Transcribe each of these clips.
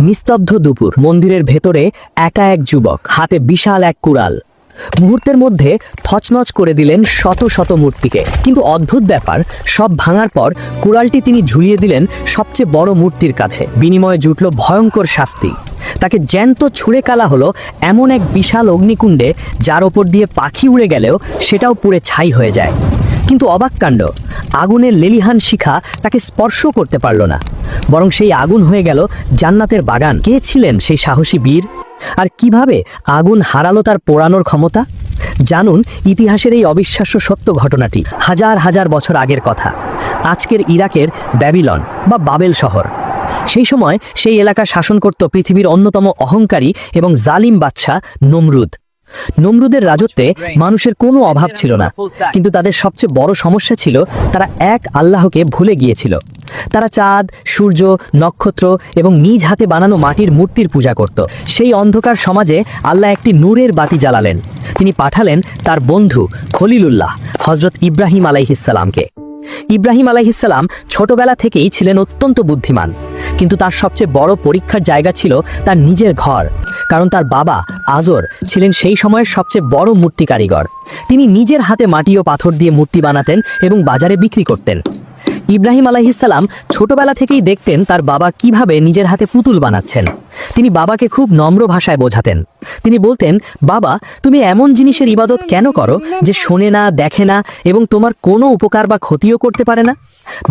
নিস্তব্ধ দুপুর, মন্দিরের ভেতরে একা এক যুবক, হাতে বিশাল এক কুড়াল। মুহূর্তের মধ্যে থচনচ করে দিলেন শত শত মূর্তিকে। কিন্তু অদ্ভুত ব্যাপার, সব ভাঙার পর কুড়ালটি তিনি ঝুলিয়ে দিলেন সবচেয়ে বড় মূর্তির কাঁধে। বিনিময়ে জুটল ভয়ঙ্কর শাস্তি। তাকে জ্যান্ত ছুঁড়ে কালা হলো এমন এক বিশাল অগ্নিকুণ্ডে, যার ওপর দিয়ে পাখি উড়ে গেলেও সেটাও পুড়ে ছাই হয়ে যায়। কিন্তু অবাক কাণ্ড, আগুনের লেলিহান শিখা তাকে স্পর্শ করতে পারল না, বরং সেই আগুন হয়ে গেল জান্নাতের বাগান। কে ছিলেন সেই সাহসী বীর, আর কিভাবে আগুন হারালো তার পোড়ানোর ক্ষমতা? জানুন ইতিহাসের এই অবিশ্বাস্য সত্য ঘটনাটি। হাজার হাজার বছর আগের কথা, আজকের ইরাকের ব্যাবিলন বা বাবেল শহর। সেই সময় সেই এলাকা শাসন করত পৃথিবীর অন্যতম অহংকারী এবং জালিম বাদশা নমরুদ। নমরুদের রাজত্বে মানুষের কোনো অভাব ছিল না, কিন্তু তাদের সবচেয়ে বড় সমস্যা ছিল তারা এক আল্লাহকে ভুলে গিয়েছিল। তারা চাঁদ, সূর্য, নক্ষত্র এবং নিজ হাতে বানানো মাটির মূর্তির পূজা করত। সেই অন্ধকার সমাজে আল্লাহ একটি নূরের বাতি জ্বালালেন। তিনি পাঠালেন তার বন্ধু খলিলুল্লাহ হযরত ইব্রাহিম আলাইহিসসালামকে। ইব্রাহিম আলাইহিসসালাম ছোটবেলা থেকেই ছিলেন অত্যন্ত বুদ্ধিমান, কিন্তু তার সবচেয়ে বড় পরীক্ষার জায়গা ছিল তার নিজের ঘর। কারণ তার বাবা আজর ছিলেন সেই সময়ের সবচেয়ে বড় মূর্তি কারিগর। তিনি নিজের হাতে মাটি ও পাথর দিয়ে মূর্তি বানাতেন এবং বাজারে বিক্রি করতেন। ইব্রাহিম আলাইহিসসালাম ছোটবেলা থেকেই দেখতেন তার বাবা কিভাবে নিজের হাতে পুতুল বানাচ্ছেন। তিনি বাবাকে খুব নম্র ভাষায় বোঝাতেন। তিনি বলতেন, বাবা, তুমি এমন জিনিসের ইবাদত কেন করো যে শোনে না, দেখে না এবং তোমার কোনো উপকার বা ক্ষতিও করতে পারে না?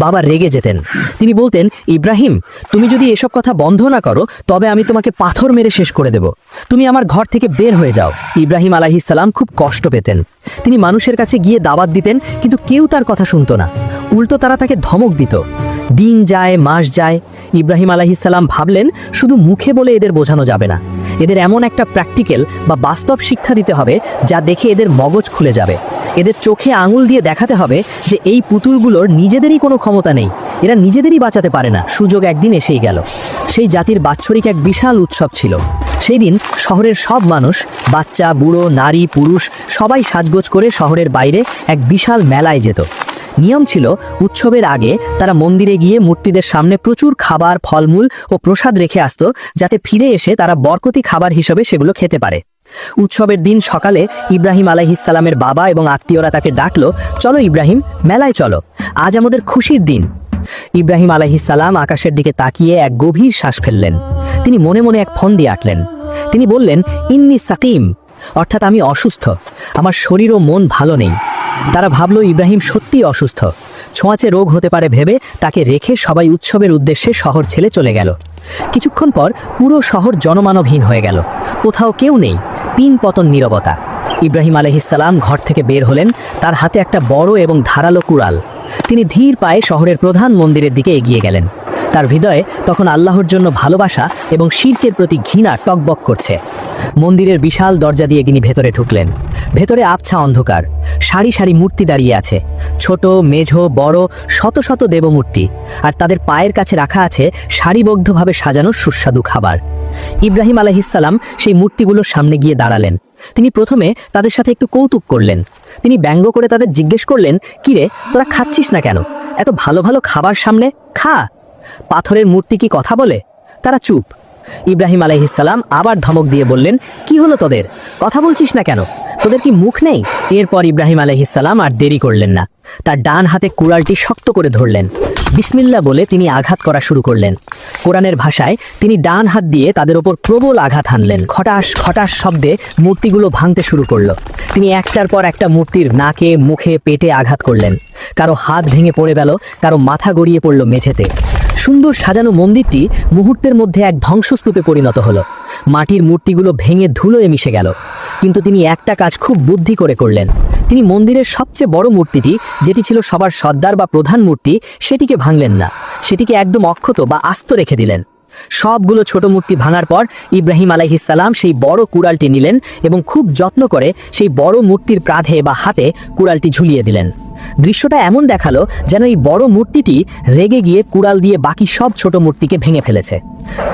বাবা রেগে যেতেন। তিনি বলতেন, ইব্রাহিম, তুমি যদি এসব কথা বন্ধ না করো তবে আমি তোমাকে পাথর মেরে শেষ করে দেব। তুমি আমার ঘর থেকে বের হয়ে যাও। ইব্রাহিম আলাইহিসসালাম খুব কষ্ট পেতেন। তিনি মানুষের কাছে গিয়ে দাওয়াত দিতেন, কিন্তু কেউ তার কথা শুনতো না। উল্টো তারা তাকে ধমক দিত। দিন যায়, মাস যায়। ইব্রাহিম আলাইহিসসালাম ভাবলেন, শুধু মুখে বলে এদের বোঝানো যাবে না। এদের এমন একটা প্র্যাকটিক্যাল বা বাস্তব শিক্ষা দিতে হবে যা দেখে এদের মগজ খুলে যাবে। এদের চোখে আঙুল দিয়ে দেখাতে হবে যে এই পুতুলগুলোর নিজেদেরই কোনো ক্ষমতা নেই, এরা নিজেদেরই বাঁচাতে পারে না। সুযোগ একদিন এসেই গেল। সেই জাতির বাৎসরিক এক বিশাল উৎসব ছিল। সেই দিন শহরের সব মানুষ, বাচ্চা, বুড়ো, নারী, পুরুষ, সবাই সাজগোজ করে শহরের বাইরে এক বিশাল মেলায় যেত। নিয়ম ছিল, উৎসবের আগে তারা মন্দিরে গিয়ে মূর্তিদের সামনে প্রচুর খাবার, ফলমূল ও প্রসাদ রেখে আসত, যাতে ফিরে এসে তারা বরকতি খাবার হিসেবে সেগুলো খেতে পারে। উৎসবের দিন সকালে ইব্রাহিম আলাইহিসসালামের বাবা এবং আত্মীয়রা তাকে ডাকলো, চলো ইব্রাহিম, মেলায় চলো, আজ আমাদের খুশির দিন। ইব্রাহিম আলাইহিসসালাম আকাশের দিকে তাকিয়ে এক গভীর শ্বাস ফেললেন। তিনি মনে মনে এক ফন্দি আঁটলেন। তিনি বললেন, ইন্নি সাকিম, অর্থাৎ আমি অসুস্থ, আমার শরীর ও মন ভালো নেই। তারা ভাবল ইব্রাহিম সত্যিই অসুস্থ, ছোঁয়াচে রোগ হতে পারে ভেবে তাকে রেখে সবাই উৎসবের উদ্দেশ্যে শহর ছেড়ে চলে গেল। কিছুক্ষণ পর পুরো শহর জনমানবহীন হয়ে গেল। কোথাও কেউ নেই, পিন পতন নীরবতা। ইব্রাহিম আলাইহিসসালাম ঘর থেকে বের হলেন, তার হাতে একটা বড় এবং ধারালো কুড়াল। তিনি ধীর পায়ে শহরের প্রধান মন্দিরের দিকে এগিয়ে গেলেন। তার হৃদয়ে তখন আল্লাহর জন্য ভালোবাসা এবং শিরকের প্রতি ঘৃণা টকবক করছে। মন্দিরের বিশাল দরজা দিয়ে তিনি ভেতরে ঢুকলেন। ভেতরে আবছা অন্ধকার, সারি সারি মূর্তি দাঁড়িয়ে আছে, ছোট, মেঝো, বড়, শত শত দেবমূর্তি, আর তাদের পায়ের কাছে রাখা আছে সারিবদ্ধভাবে সাজানো সুস্বাদু খাবার। ইব্রাহিম আলাইহিসসালাম সেই মূর্তিগুলোর সামনে গিয়ে দাঁড়ালেন। তিনি প্রথমে তাদের সাথে একটু কৌতুক করলেন। তিনি ব্যঙ্গ করে তাদের জিজ্ঞেস করলেন, কিরে, তোরা খাচ্ছিস না কেন? এত ভালো ভালো খাবার সামনে, খা। পাথরের মূর্তি কি কথা বলে? তারা চুপ। ইব্রাহিম আলাইহিসসালাম আবার ধমক দিয়ে বললেন, কি হলো তোদের, কথা বলছিস না কেন? তোদের কি মুখ নেই? এরপর ইব্রাহিম আলাইহিসসালাম আর দেরি করলেন না। তার ডান হাতে কুড়ালটি শক্ত করে ধরলেন। বিসমিল্লাহ বলে তিনি আঘাত করা শুরু করলেন। কোরআনের ভাষায় তিনি ডান হাত দিয়ে তাদের ওপর প্রবল আঘাত হানলেন। খটাস খটাস শব্দে মূর্তিগুলো ভাঙতে শুরু করলো। তিনি একটার পর একটা মূর্তির নাকে, মুখে, পেটে আঘাত করলেন। কারো হাত ভেঙে পড়ে গেল, কারো মাথা গড়িয়ে পড়ল মেঝেতে। সুন্দর সাজানো মন্দিরটি মুহূর্তের মধ্যে এক ধ্বংসস্তূপে পরিণত হলো। মাটির মূর্তিগুলো ভেঙে ধুলোয় মিশে গেল। কিন্তু তিনি একটা কাজ খুব বুদ্ধি করে করলেন। তিনি মন্দিরের সবচেয়ে বড় মূর্তিটি, যেটি ছিল সবার সর্দার বা প্রধান মূর্তি, সেটিকে ভাঙলেন না। সেটিকে একদম অক্ষত বা আস্ত রেখে দিলেন। সবগুলো ছোট মূর্তি ভাঙার পর ইব্রাহিম আলাইহিসসালাম সেই বড় কুড়ালটি নিলেন এবং খুব যত্ন করে সেই বড় মূর্তির প্রাধে বা হাতে কুড়ালটি ঝুলিয়ে দিলেন। দৃশ্যটা এমন দেখালো যেন এই বড় মূর্তিটি রেগে গিয়ে কুড়াল দিয়ে বাকি সব ছোট মূর্তিকে ভেঙে ফেলেছে।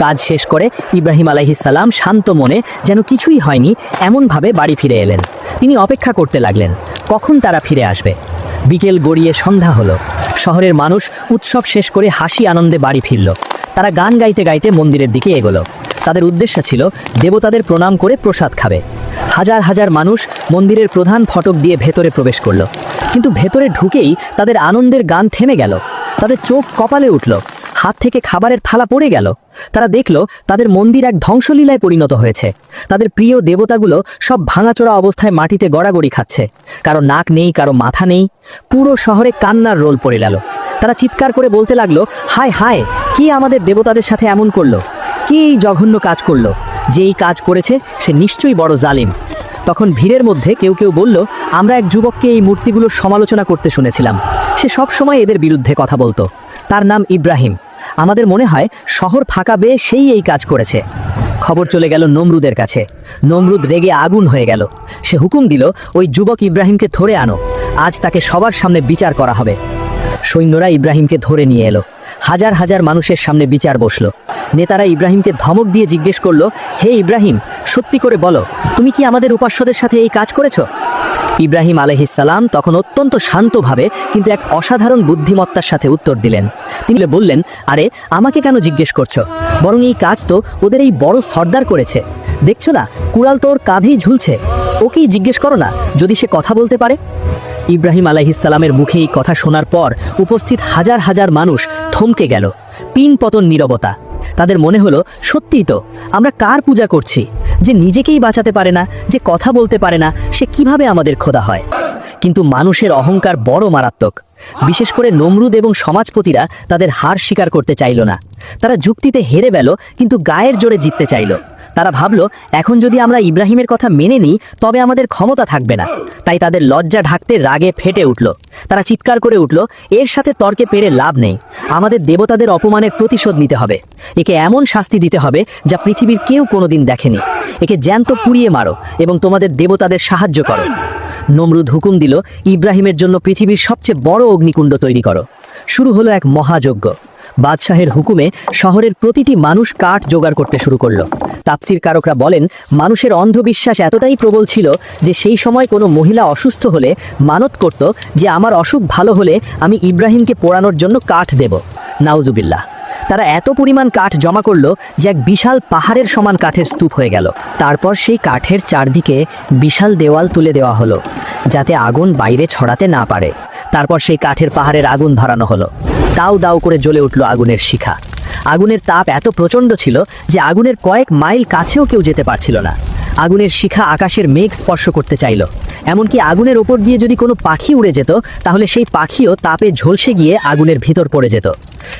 কাজ শেষ করে ইব্রাহিম আলাইহিসসালাম শান্ত মনে, যেন কিছুই হয়নি এমনভাবে বাড়ি ফিরে এলেন। তিনি অপেক্ষা করতে লাগলেন, কখন তারা ফিরে আসবে। বিকেল গড়িয়ে সন্ধ্যা হলো। শহরের মানুষ উৎসব শেষ করে হাসি আনন্দে বাড়ি ফিরল। তারা গান গাইতে গাইতে মন্দিরের দিকে এগোলো। তাদের উদ্দেশ্য ছিল দেবতাদের প্রণাম করে প্রসাদ খাবে। হাজার হাজার মানুষ মন্দিরের প্রধান ফটক দিয়ে ভেতরে প্রবেশ করলো। কিন্তু ভেতরে ঢুকেই তাদের আনন্দের গান থেমে গেল। তাদের চোখ কপালে উঠল, হাত থেকে খাবারের থালা পড়ে গেল। তারা দেখল তাদের মন্দির এক ধ্বংসলীলায় পরিণত হয়েছে। তাদের প্রিয় দেবতাগুলো সব ভাঙাচোরা অবস্থায় মাটিতে গড়াগড়ি খাচ্ছে। কারো নাক নেই, কারো মাথা নেই। পুরো শহরে কান্নার রোল পড়ে গেল। তারা চিৎকার করে বলতে লাগলো, হায় হায়, কে আমাদের দেবতাদের সাথে এমন করলো? কে এই জঘন্য কাজ করলো? যে এই কাজ করেছে সে নিশ্চয়ই বড় জালিম। তখন ভিড়ের মধ্যে কেউ কেউ বলল, আমরা এক যুবককে এই মূর্তিগুলোর সমালোচনা করতে শুনেছিলাম। সে সব সময় এদের বিরুদ্ধে কথা বলতো। তার নাম ইব্রাহিম। আমাদের মনে হয় শহর ফাঁকা বেয়ে সেই এই কাজ করেছে। খবর চলে গেল নমরুদের কাছে। নমরুদ রেগে আগুন হয়ে গেল। সে হুকুম দিল, ওই যুবক ইব্রাহিমকে ধরে আনো, আজ তাকে সবার সামনে বিচার করা হবে। সৈন্যরা ইব্রাহিমকে ধরে নিয়ে এলো। হাজার হাজার মানুষের সামনে বিচার বসলো। নেতারা ইব্রাহিমকে ধমক দিয়ে জিজ্ঞেস করলো, হে ইব্রাহিম, সত্যি করে বলো, তুমি কি আমাদের উপাস্যদের সাথে এই কাজ করেছো? ইব্রাহিম আলাইহিসসালাম তখন অত্যন্ত শান্তভাবে কিন্তু এক অসাধারণ বুদ্ধিমত্তার সাথে উত্তর দিলেন। তিনি বললেন, আরে আমাকে কেন জিজ্ঞেস করছো? বরং এই কাজ তো ওদের এই বড় সর্দার করেছে। দেখছো না, কুড়াল তো ওর কাঁধেই ঝুলছে। ওকেই জিজ্ঞেস করো না, যদি সে কথা বলতে পারে। ইব্রাহিম আলাইহিসসালামের মুখে এই কথা শোনার পর উপস্থিত হাজার হাজার মানুষ থমকে গেল। পিন পতন নীরবতা। তাদের মনে হলো, সত্যিই তো, আমরা কার পূজা করছি? যে নিজেকেই বাঁচাতে পারে না, যে কথা বলতে পারে না, সে কিভাবে আমাদের খোদা হয়? কিন্তু মানুষের অহংকার বড় মারাত্মক। বিশেষ করে নমরুদ এবং সমাজপতিরা তাদের হার স্বীকার করতে চাইল না। তারা যুক্তিতে হেরে গেল, কিন্তু গায়ের জোরে জিততে চাইল। তারা ভাবল, এখন যদি আমরা ইব্রাহিমের কথা মেনে নিই তবে আমাদের ক্ষমতা থাকবে না। তাই তাদের লজ্জা ঢাকতে রাগে ফেটে উঠল। তারা চিৎকার করে উঠল, এর সাথে তর্কে পেরে লাভ নেই। আমাদের দেবতাদের অপমানের প্রতিশোধ নিতে হবে। একে এমন শাস্তি দিতে হবে যা পৃথিবীর কেউ কোনোদিন দেখেনি। একে জ্যান্ত পুড়িয়ে মারো এবং তোমাদের দেবতাদের সাহায্য করো। নমরুদ হুকুম দিল, ইব্রাহিমের জন্য পৃথিবীর সবচেয়ে বড় অগ্নিকুণ্ড তৈরি করো। শুরু হলো এক মহাযজ্ঞ। বাদশাহের হুকুমে শহরের প্রতিটি মানুষ কাঠ জোগাড় করতে শুরু করলো। তাফসীর কারকরা বলেন, মানুষের অন্ধবিশ্বাস এতটাই প্রবল ছিল যে সেই সময় কোনো মহিলা অসুস্থ হলে মানত করত যে আমার অসুখ ভালো হলে আমি ইব্রাহিমকে পোড়ানোর জন্য কাঠ দেব। নাউজুবিল্লাহ। তারা এত পরিমাণ কাঠ জমা করলো যে এক বিশাল পাহাড়ের সমান কাঠের স্তূপ হয়ে গেল। তারপর সেই কাঠের চারদিকে বিশাল দেওয়াল তুলে দেওয়া হলো যাতে আগুন বাইরে ছড়াতে না পারে। তারপর সেই কাঠের পাহাড়ের আগুন ধরানো হলো। দাউ দাউ করে জ্বলে উঠল আগুনের শিখা। আগুনের তাপ এত প্রচণ্ড ছিল যে আগুনের কয়েক মাইল কাছেও কেউ যেতে পারছিল না। আগুনের শিখা আকাশের মেঘ স্পর্শ করতে চাইল। এমনকি আগুনের ওপর দিয়ে যদি কোনো পাখি উড়ে যেত তাহলে সেই পাখিও তাপে ঝলসে গিয়ে আগুনের ভিতর পড়ে যেত।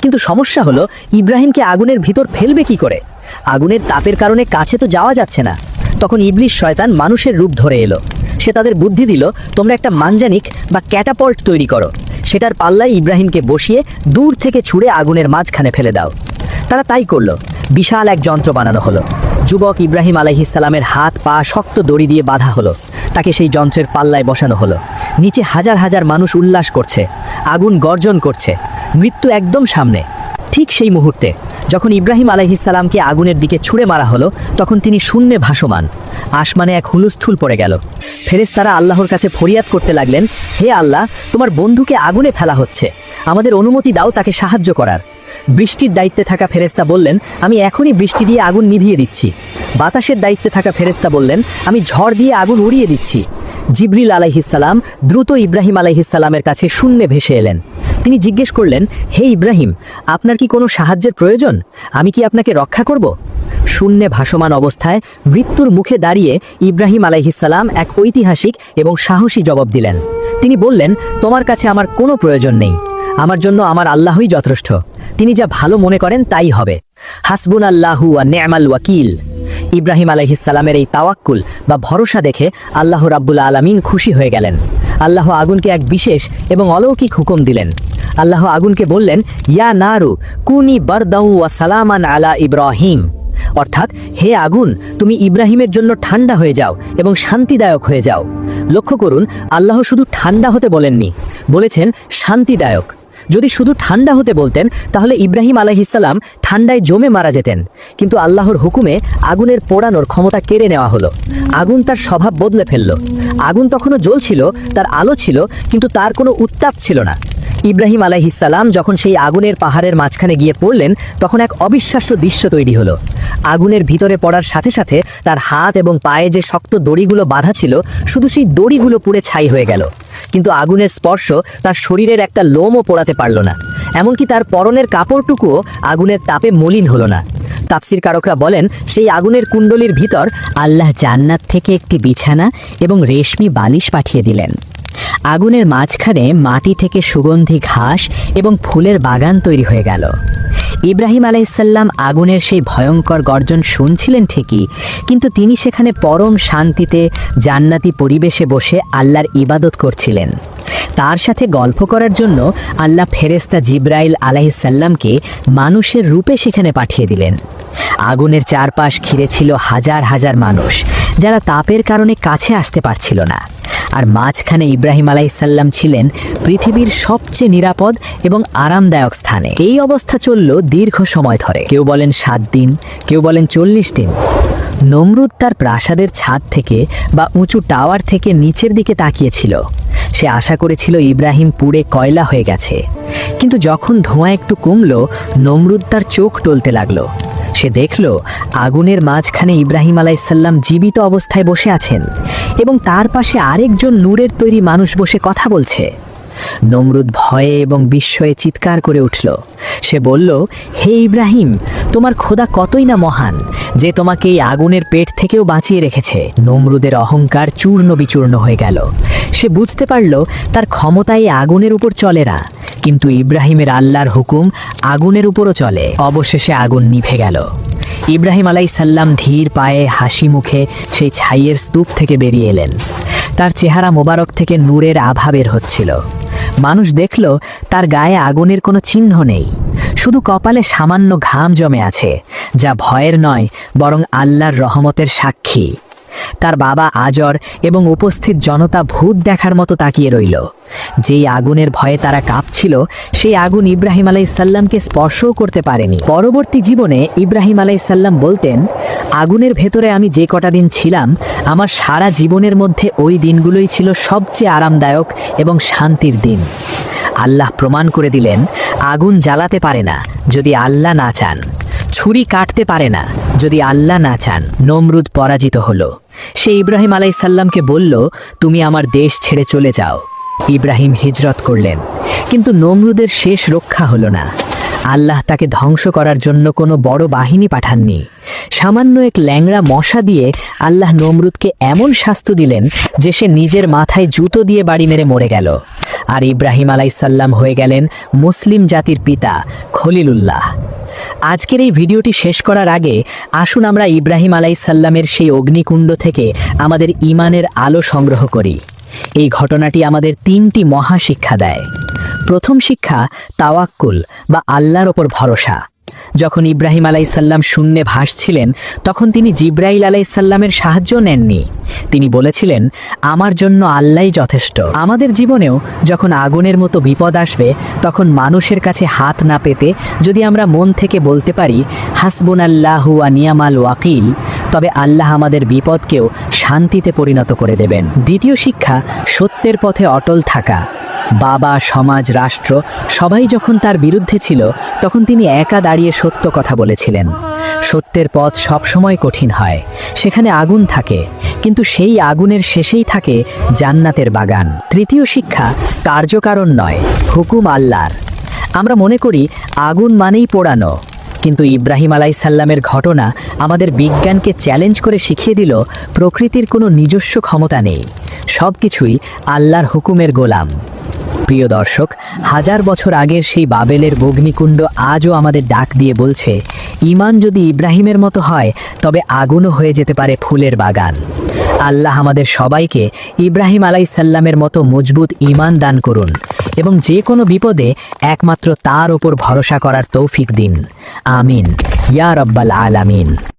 কিন্তু সমস্যা হলো, ইব্রাহিমকে আগুনের ভিতর ফেলবে কি করে? আগুনের তাপের কারণে কাছে তো যাওয়া যাচ্ছে না। তখন ইবলিস শয়তান মানুষের রূপ ধরে এলো। সে তাদের বুদ্ধি দিল, তোমরা একটা মানজানিক বা ক্যাটাপল্ট তৈরি করো, সেটার পাল্লায় ইব্রাহিমকে বসিয়ে দূর থেকে ছুঁড়ে আগুনের মাঝখানে ফেলে দাও। তারা তাই করলো। বিশাল এক যন্ত্র বানানো হলো। যুবক ইব্রাহিম আলাইহিসসালামের হাত পা শক্ত দড়ি দিয়ে বাঁধা হলো। তাকে সেই যন্ত্রের পাল্লায় বসানো হলো। নিচে হাজার হাজার মানুষ উল্লাস করছে, আগুন গর্জন করছে। মৃত্যু একদম সামনে। ঠিক সেই মুহূর্তে যখন ইব্রাহিম আলাইহিসসালামকে আগুনের দিকে ছুঁড়ে মারা হলো, তখন তিনি শূন্যে ভাসমান। আসমানে এক হুলস্থুল পড়ে গেল। ফেরেশতারা আল্লাহর কাছে ফরিয়াদ করতে লাগলেন, হে আল্লাহ, তোমার বন্ধুকে আগুনে ফেলা হচ্ছে, আমাদের অনুমতি দাও তাকে সাহায্য করার। বৃষ্টির দায়িত্বে থাকা ফেরেশতা বললেন, আমি এখনই বৃষ্টি দিয়ে আগুন নিভিয়ে দিচ্ছি। বাতাসের দায়িত্বে থাকা ফেরেশতা বললেন, আমি ঝড় দিয়ে আগুন উড়িয়ে দিচ্ছি। জিবরিল আলাইহিসসালাম দ্রুত ইব্রাহিম আলাইহিসসালামের কাছে শূন্যে ভেসে এলেন। তিনি জিজ্ঞেস করলেন, হে ইব্রাহিম, আপনার কি কোনো সাহায্যের প্রয়োজন? আমি কি আপনাকে রক্ষা করব? শূন্যে ভাসমান অবস্থায় মৃত্যুর মুখে দাঁড়িয়ে ইব্রাহিম আলাইহিসসালাম এক ঐতিহাসিক এবং সাহসী জবাব দিলেন। তিনি বললেন, তোমার কাছে আমার কোনো প্রয়োজন নেই। আমার জন্য আমার আল্লাহই যথেষ্ট। তিনি যা ভালো মনে করেন তাই হবে। হাসবুনাল্লাহু ওয়া নি'মাল ওয়াকিল। ইব্রাহিম আলাইহিসসালামের এই তাওয়াক্কুল বা ভরসা দেখে আল্লাহ রাব্বুল আলামিন খুশি হয়ে গেলেন। আল্লাহ আগুনকে এক বিশেষ এবং অলৌকিক হুকুম দিলেন। আল্লাহ আগুনকে বললেন, ইয়া নারু কুনি বারদাউ ওয়া সালামান আলা ইব্রাহিম। অর্থাৎ, হে আগুন, তুমি ইব্রাহিমের জন্য ঠান্ডা হয়ে যাও এবং শান্তিদায়ক হয়ে যাও। লক্ষ্য করুন, আল্লাহ শুধু ঠান্ডা হতে বলেননি, বলেছেন শান্তিদায়ক। যদি শুধু ঠান্ডা হতে বলতেন তাহলে ইব্রাহিম আলাইহিসসালাম ঠান্ডায় জমে মারা যেতেন। কিন্তু আল্লাহর হুকুমে আগুনের পোড়ানোর ক্ষমতা কেড়ে নেওয়া হলো। আগুন তার স্বভাব বদলে ফেলল। আগুন তখনও জ্বলছিল, তার আলো ছিল, কিন্তু তার কোনো উত্তাপ ছিল না। ইব্রাহিম আলাইহিসসালাম যখন সেই আগুনের পাহাড়ের মাঝখানে গিয়ে পড়লেন, তখন এক অবিশ্বাস্য দৃশ্য তৈরি হলো। আগুনের ভিতরে পড়ার সাথে সাথে তার হাত এবং পায়ে যে শক্ত দড়িগুলো বাঁধা ছিল, শুধু সেই দড়িগুলো পুড়ে ছাই হয়ে গেল। কিন্তু আগুনের স্পর্শ তার শরীরের একটা লোমও পোড়াতে পারল না। এমনকি তার পরনের কাপড়টুকুও আগুনের তাপে মলিন হলো না। তাফসির কারকরা বলেন, সেই আগুনের কুণ্ডলীর ভিতর আল্লাহ জান্নাত থেকে একটি বিছানা এবং রেশমি বালিশ পাঠিয়ে দিলেন। আগুনের মাঝখানে মাটি থেকে সুগন্ধি ঘাস এবং ফুলের বাগান তৈরি হয়ে গেল। ইব্রাহিম আলাইহিসসালাম আগুনের সেই ভয়ঙ্কর গর্জন শুনছিলেন ঠিকই, কিন্তু তিনি সেখানে পরম শান্তিতে জান্নাতি পরিবেশে বসে আল্লাহর ইবাদত করছিলেন। তার সাথে গল্প করার জন্য আল্লাহ ফেরেশতা জিবরাইল আলাইহিসসালামকে মানুষের রূপে সেখানে পাঠিয়ে দিলেন। আগুনের চারপাশ ঘিরে ছিল হাজার হাজার মানুষ, যারা তাপের কারণে কাছে আসতে পারছিল না। আর মাঝখানে ইব্রাহিম আলাইহিসসালাম ছিলেন পৃথিবীর সবচেয়ে নিরাপদ এবং আরামদায়ক স্থানে। এই অবস্থা চলল দীর্ঘ সময় ধরে। কেউ বলেন 7 দিন, কেউ বলেন 40 দিন। নমরুদ তার প্রাসাদের ছাদ থেকে বা উঁচু টাওয়ার থেকে নিচের দিকে তাকিয়েছিল। সে আশা করেছিল ইব্রাহিম পুড়ে কয়লা হয়ে গেছে। কিন্তু যখন ধোঁয়া একটু কমল, নমরুদ তার চোখ টলতে লাগলো। সে দেখল আগুনের মাঝখানে ইব্রাহিম আলাইহিসসালাম জীবিত অবস্থায় বসে আছেন এবং তার পাশে আরেকজন নূরের তৈরি মানুষ বসে কথা বলছে। নমরুদ ভয়ে এবং বিস্ময়ে চিৎকার করে উঠল। সে বলল, হে ইব্রাহিম, তোমার খোদা কতই না মহান, যে তোমাকে এই আগুনের পেট থেকেও বাঁচিয়ে রেখেছে। নমরুদের অহংকার চূর্ণ বিচূর্ণ হয়ে গেল। সে বুঝতে পারল তার ক্ষমতায় আগুনের উপর চলে না, কিন্তু ইব্রাহিমের আল্লাহর হুকুম আগুনের উপরও চলে। অবশেষে আগুন নিভে গেল। ইব্রাহিম আলাইহিসসালাম ধীর পায়ে হাসি মুখে সেই ছাইয়ের স্তূপ থেকে বেরিয়ে এলেন। তার চেহারা মোবারক থেকে নূরের আভা বের হচ্ছিল। মানুষ দেখল তার গায়ে আগুনের কোনো চিহ্ন নেই, শুধু কপালে সামান্য ঘাম জমে আছে, যা ভয়ের নয় বরং আল্লাহর রহমতের সাক্ষী। তার বাবা আজর এবং উপস্থিত জনতা ভূত দেখার মতো তাকিয়ে রইল। যেই আগুনের ভয়ে তারা কাঁপছিল, সেই আগুন ইব্রাহিম আলাইহিসসালামকে স্পর্শও করতে পারেনি। পরবর্তী জীবনে ইব্রাহিম আলাইহিসসালাম বলতেন, আগুনের ভেতরে আমি যে কটা দিন ছিলাম, আমার সারা জীবনের মধ্যে ওই দিনগুলোই ছিল সবচেয়ে আরামদায়ক এবং শান্তির দিন। আল্লাহ প্রমাণ করে দিলেন, আগুন জ্বালাতে পারে না যদি আল্লাহ না চান, ছুরি কাটতে পারে না যদি আল্লাহ না চান। নমরুদ পরাজিত হলো। সে ইব্রাহিম আলাইহিসসালামকে বলল, তুমি আমার দেশ ছেড়ে চলে যাও। ইব্রাহিম হিজরত করলেন, কিন্তু নমরুদের শেষ রক্ষা হলো না। আল্লাহ তাকে ধ্বংস করার জন্য কোনো বড় বাহিনী পাঠাননি। সামান্য এক ল্যাংড়া মশা দিয়ে আল্লাহ নমরুদকে এমন শাস্তি দিলেন যে সে নিজের মাথায় জুতো দিয়ে বাড়ি মেরে মরে গেল। আর ইব্রাহিম আলাইহিসসালাম হয়ে গেলেন মুসলিম জাতির পিতা, খলিলুল্লাহ। আজকের এই ভিডিওটি শেষ করার আগে আসুন আমরা ইব্রাহিম আলাইহিসসালামের সেই অগ্নিকুণ্ড থেকে আমাদের ঈমানের আলো সংগ্রহ করি। এই ঘটনাটি আমাদের 3টি মহা শিক্ষা দেয়। প্রথম শিক্ষা, তাওয়াক্কুল বা আল্লাহর ওপর ভরসা। যখন ইব্রাহিম আলাইহিসসালাম শূন্যে ভাসছিলেন, তখন তিনি জিবরাইল আলাইহিসসালামের সাহায্য নেননি। তিনি বলেছিলেন, আমার জন্য আল্লাহই যথেষ্ট। আমাদের জীবনেও যখন আগুনের মতো বিপদ আসবে, তখন মানুষের কাছে হাত না পেতে যদি আমরা মন থেকে বলতে পারি, হাসবুনাল্লাহু ওয়া নিয়ামাল ওয়াকিল, তবে আল্লাহ আমাদের বিপদকেও শান্তিতে পরিণত করে দেবেন। দ্বিতীয় শিক্ষা, সত্যের পথে অটল থাকা। বাবা, সমাজ, রাষ্ট্র সবাই যখন তার বিরুদ্ধে ছিল, তখন তিনি একা দাঁড়িয়ে সত্য কথা বলেছিলেন। সত্যের পথ সবসময় কঠিন হয়, সেখানে আগুন থাকে, কিন্তু সেই আগুনের শেষেই থাকে জান্নাতের বাগান। তৃতীয় শিক্ষা, কার্যকারণ নয়, হুকুম আল্লাহর। আমরা মনে করি আগুন মানেই পোড়ানো, কিন্তু ইব্রাহিম আলাইহিসসালামের ঘটনা আমাদের বিজ্ঞানকে চ্যালেঞ্জ করে শিখিয়ে দিল, প্রকৃতির কোনো নিজস্ব ক্ষমতা নেই, সব কিছুই আল্লাহর হুকুমের গোলাম। প্রিয় দর্শক, 1000 বছর আগের সেই বাবেলের অগ্নিকুণ্ড আজও আমাদের ডাক দিয়ে বলছে, ঈমান যদি ইব্রাহিমের মতো হয়, তবে আগুনও হয়ে যেতে পারে ফুলের বাগান। আল্লাহ আমাদের সবাইকে ইব্রাহিম আলাইহিসসালামের মতো মজবুত ঈমান দান করুন এবং যে কোনো বিপদে একমাত্র তার ওপর ভরসা করার তৌফিক দিন। আমিন ইয়া রাব্বাল আলামিন।